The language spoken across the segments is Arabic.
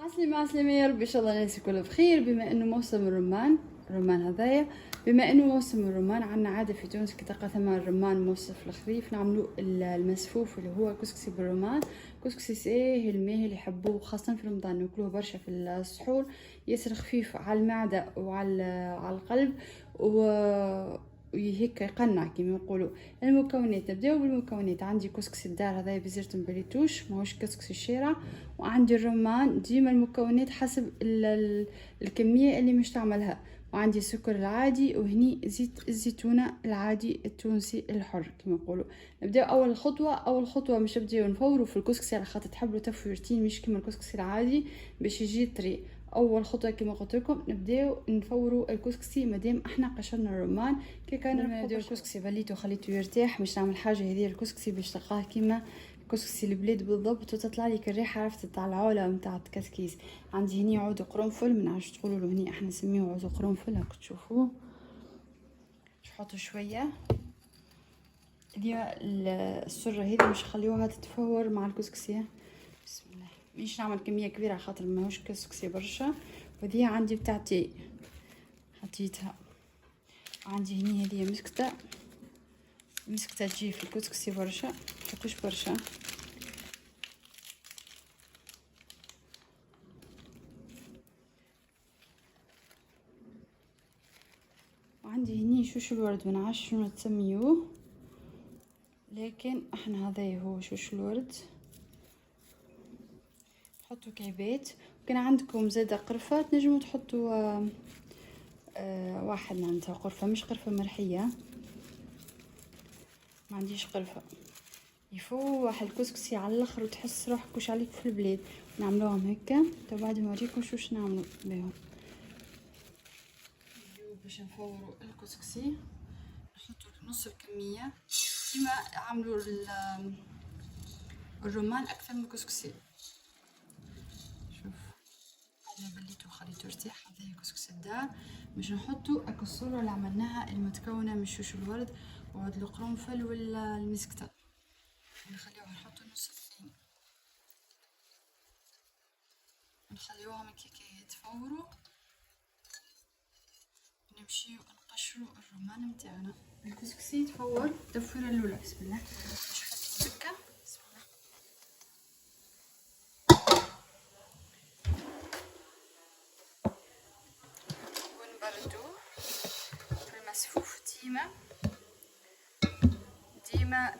عسلامة يا رب ان شاء الله الناس الكل بخير. بما انه موسم الرمان هذايا، بما انه موسم الرمان عندنا عاده في تونس كي تلقى ثم الرمان موسم في الخريف نعملوا المسفوف اللي هو كسكسي بالرمان. كسكسي ساهل ماهل يحبوه خاصه في رمضان، ناكلوه برشا في السحور، ياسر خفيف على المعده وعلى القلب وهيك يقنع كيما يقولوا. المكونات نبداو بالمكونات. عندي كسكسي الدار هذا بزرت مبريتوش ماهوش كسكسي الشارع، وعندي الرمان. ديما المكونات حسب الكميه اللي مش تعملها. وعندي السكر العادي، وهني زيت الزيتونه العادي التونسي الحر كما يقولوا. نبداو اول خطوه مش نبداو نفوروا في الكسكسي على خاطر تحبوا تفويرتين مش كما الكسكسي العادي باش يجي طري. اول خطوه كما قلت لكم نبداو نفوروا الكسكسي مادام احنا قشرنا الرمان. كي كان نبداو الكسكسي بليته وخليته يرتاح باش نعمل حاجه هذه الكسكسي باش تلقاه كيما كسكسي البلاد بالضبط، وتطلع لك الريحه عرفت تاع العوله نتاع الكسكيس. عندي هني عود قرنفل، ما نعرفش تقولوا له هني احنا نسميه عود قرنفل هاك تشوفوه. نحطوا شويه ديما السره هذه باش نخليوها تتفور مع الكسكسي. بسم الله، مش نعمل كميه كبيره خاطر ماهوش كسكسي برشا. وهذه عندي بتاعتي حطيتها. عندي هني هذه مسكته تجي في الكسكسي برشا، متحطوش برشا. وعندي هني شوش الورد، ما نعرفش شنو تسميوه لكن احنا هذا هو شوش الورد. حطوا كعبات. كان عندكم زادة قرفة تنجموا تحطوا واحد عندها قرفة، مش قرفة مرحية، ما عنديش قرفة. يفوح الكسكسي على الاخر وتحس روحك وش عليك في البلاد. نعملوهم هكا تو بعد نوريكم شوش نعملوا بهم. باش نفوروا الكسكسي نحطوا نص الكميه كيما عملوا الرمان اكثر من الكسكسي. شوف انا بليته وخليته يرتاح. هذا كسكسي الدار باش نحطوا الصوره اللي عملناها المتكونه من شوش الورد وعود القرنفل والمسكته. نخليوها نحطوا نص الثاني، نخليوهم كيكا يتفوروا، نمشيو نقشروا الرمان متاعنا. الكسكسي يتفور التفويره الاولى. بسم الله، نحط السكه. بسم الله، ونبردوه في المسفوف. ديما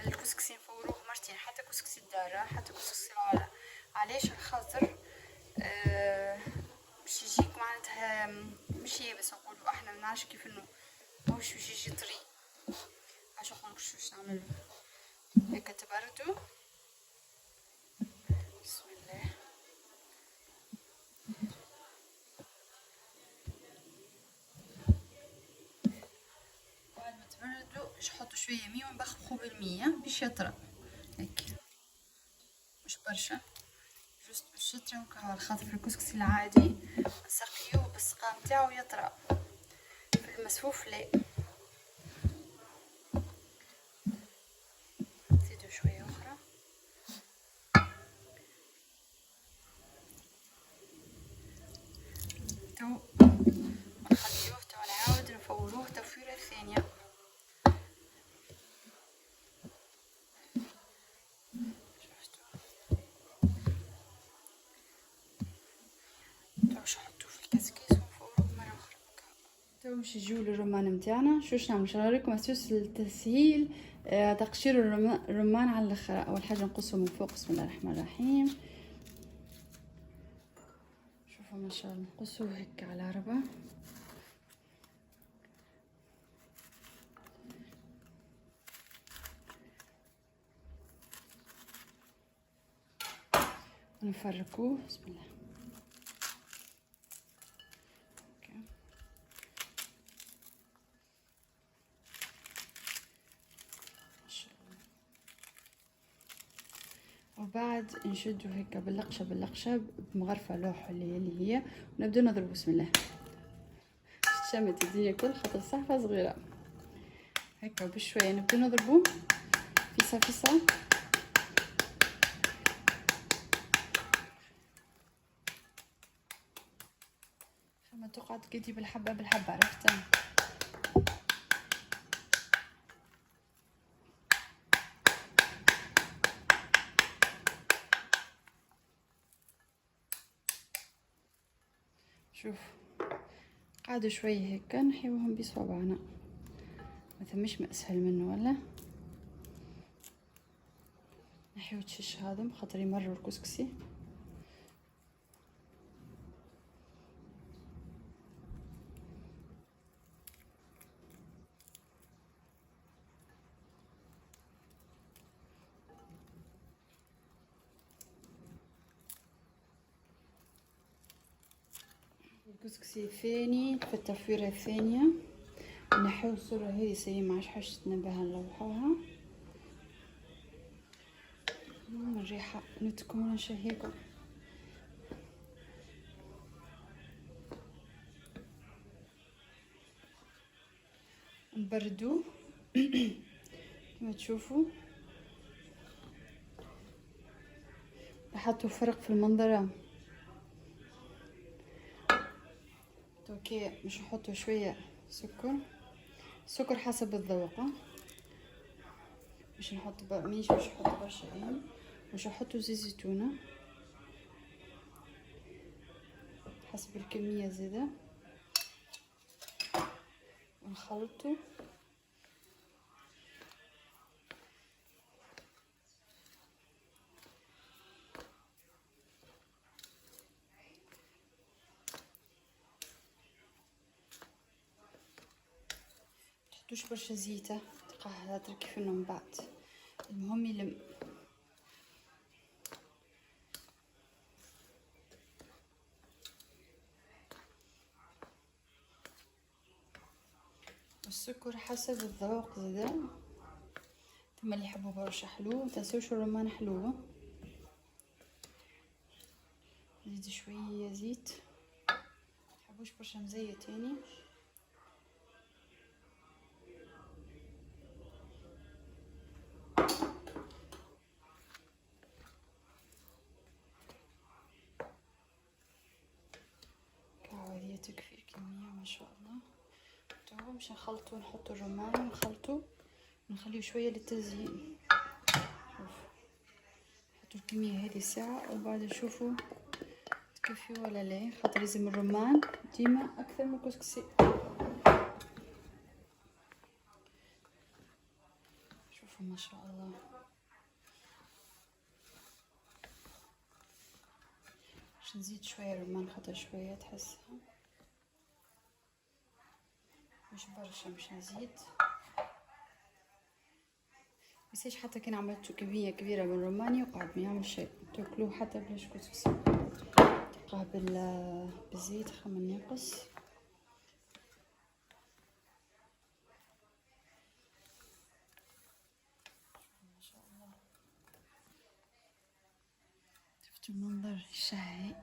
الكسكسي نفوروه مرتين، حتى كسكسي الدارة حتى كسكسي العلا. علاش؟ الخاطر باش يجيك معناتها مش يابس نقولوا احنا، ما نعرفش كيف انه ماهوش باش يجي طري. عشان نقولك واش نعملو هكا تبردو. بسم الله، بعد ما تبردو باش نحطو شويه مي ونبخبخو بالمية باش يطرى هيك، مش برشا، جوست باش يطرى وكا. على خاطر في الكسكسي العادي نسقيوه بالسقا متاعو يطرى، في المسفوف لا. نزيدو شويه اخرى. تو نخليوه تو نعاود نفوروه تفويره ثانيه. باش نحطوه في الكسكيس ونفوروه مره اخرى. تو باش يجيو الرمان متاعنا. شوش نعمل؟ باش نوريكم اساس التسهيل تقشير الرمان على الاخر. اول حاجه نقصه من فوق. بسم الله الرحمن الرحيم. شوفوا ما شاء الله نقصوه هيك على ربع. ونفركوه. بسم الله. وبعد نشدو هيك باللقشة بمغرفة لوح اللي هي، ونبدأ نضرب. بسم الله. شمت الدنيا كل خاطر صحفة صغيرة هيك بشوية نبدأ نضربو فيسا. بعد كدي بالحبة بالحبة، عرفت؟ شوف قعدوا شوية هيك نحيوهم بصوابعنا، ما ثمش اسهل منه ولا. نحيو التشش هذا خاطر يمروا الكسكسي. الكسكسي الثاني في التفويرة الثانية نحيو الصورة هذه سي ما عادش حاجة تنبه نلوحوها. الريحة نتكم ونشهيكم. نبردو كما تشوفوا لاحظتوا فرق في المنظرة. اوكي مش نحطوا شوية سكر حسب الذوق. مش نحط مش نحط برشا يعني. مش نحطوا زيت زيتونة حسب الكمية زيادة ونخلطه. متحطوش برشا زيتة تلقاها تركي من بعد. المهم يلم. السكر حسب الذوق زادا. ثم اللي يحبوا برشا حلو متنسوش الرمان حلوة. نزيد شوية زيت متحبوش برشا مزيت تاني. هذه تكفي الكمية ما شاء الله. تو باش نخلطو نحطو الرمان ونخلطو ونخليه شوية للتزيين. نحطو الكمية هذه ساعة وبعد نشوفو تكفي ولا لا، خاطر لازم الرمان ديما اكثر من الكسكسي. شوفوا ما شاء الله. باش نزيد شوية رمان خاطر شوية تحسها مش برشا. مش نزيد ميساش حتى كان عملتو كمية كبيرة من الرمان يقعد ما يعمل شيء، تاكلوه حتى بلاش كسكسي تلقاه بالزيت خمن ناقص. ما شاء الله شفتوا المنظر الشهي.